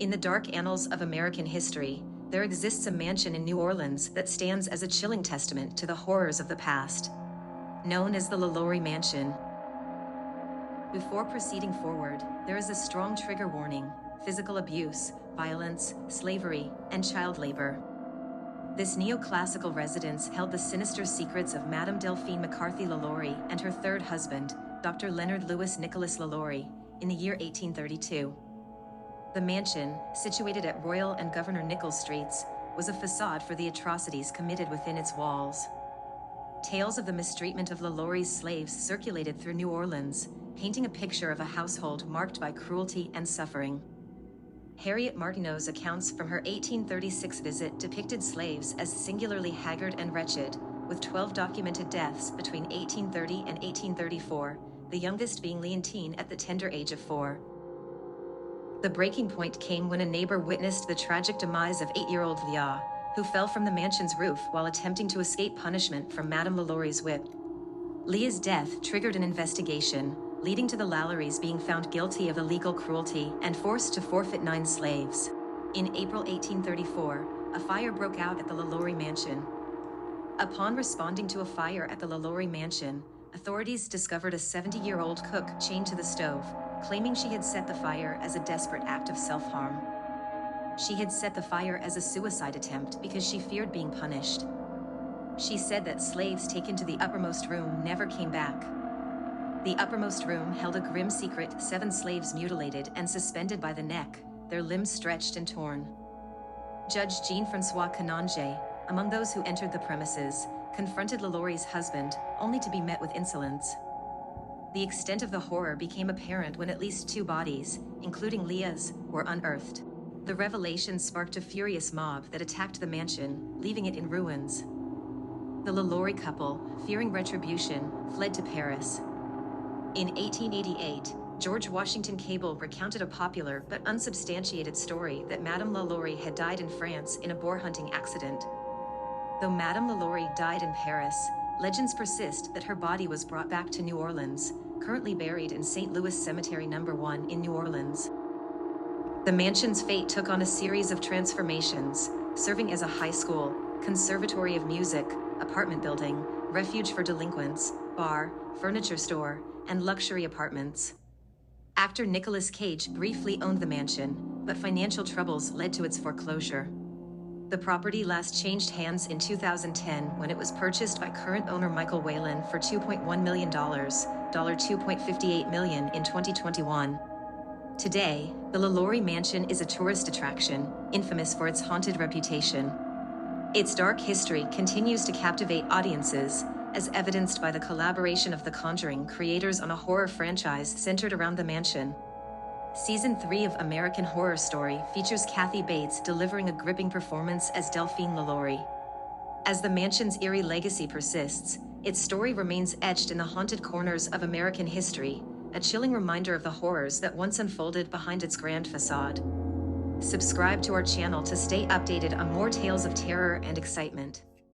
In the dark annals of American history, there exists a mansion in New Orleans that stands as a chilling testament to the horrors of the past. Known as the Lalaurie Mansion. Before proceeding forward, there is a strong trigger warning: physical abuse, violence, slavery, and child labor. This neoclassical residence held the sinister secrets of Madame Delphine Lalaurie and her third husband, Dr. Leonard Louis Nicholas Lalaurie, in the year 1832. The mansion, situated at Royal and Governor Nichols Streets, was a facade for the atrocities committed within its walls. Tales of the mistreatment of Lalaurie's slaves circulated through New Orleans, painting a picture of a household marked by cruelty and suffering. Harriet Martineau's accounts from her 1836 visit depicted slaves as singularly haggard and wretched, with 12 documented deaths between 1830 and 1834, the youngest being Leontine at the tender age of 4. The breaking point came when a neighbor witnessed the tragic demise of 8-year-old Leah, who fell from the mansion's roof while attempting to escape punishment from Madame Lalaurie's whip. Leah's death triggered an investigation, leading to the Lalauries being found guilty of illegal cruelty and forced to forfeit 9 slaves. In April 1834, a fire broke out at the Lalaurie Mansion. Upon responding to a fire at the Lalaurie Mansion, authorities discovered a 70-year-old cook chained to the stove, claiming she had set the fire as a desperate act of self-harm. She had set the fire as a suicide attempt because she feared being punished. She said that slaves taken to the uppermost room never came back. The uppermost room held a grim secret: 7 slaves mutilated and suspended by the neck, their limbs stretched and torn. Judge Jean-François Canonge, among those who entered the premises, confronted Lalaurie's husband, only to be met with insolence. The extent of the horror became apparent when at least 2 bodies, including Leah's, were unearthed. The revelation sparked a furious mob that attacked the mansion, leaving it in ruins. The Lalaurie couple, fearing retribution, fled to Paris. In 1888, George Washington Cable recounted a popular but unsubstantiated story that Madame Lalaurie had died in France in a boar hunting accident. Though Madame Lalaurie died in Paris, legends persist that her body was brought back to New Orleans, currently buried in St. Louis Cemetery No. 1 in New Orleans. The mansion's fate took on a series of transformations, serving as a high school, conservatory of music, apartment building, refuge for delinquents, bar, furniture store, and luxury apartments. Actor Nicolas Cage briefly owned the mansion, but financial troubles led to its foreclosure. The property last changed hands in 2010 when it was purchased by current owner Michael Whalen for $2.1 million, $2.58 million in 2021. Today, the Lalaurie Mansion is a tourist attraction, infamous for its haunted reputation. Its dark history continues to captivate audiences, as evidenced by the collaboration of The Conjuring creators on a horror franchise centered around the mansion. Season 3 of American Horror Story features Kathy Bates delivering a gripping performance as Delphine Lalaurie. As the mansion's eerie legacy persists, its story remains etched in the haunted corners of American history, a chilling reminder of the horrors that once unfolded behind its grand facade. Subscribe to our channel to stay updated on more tales of terror and excitement.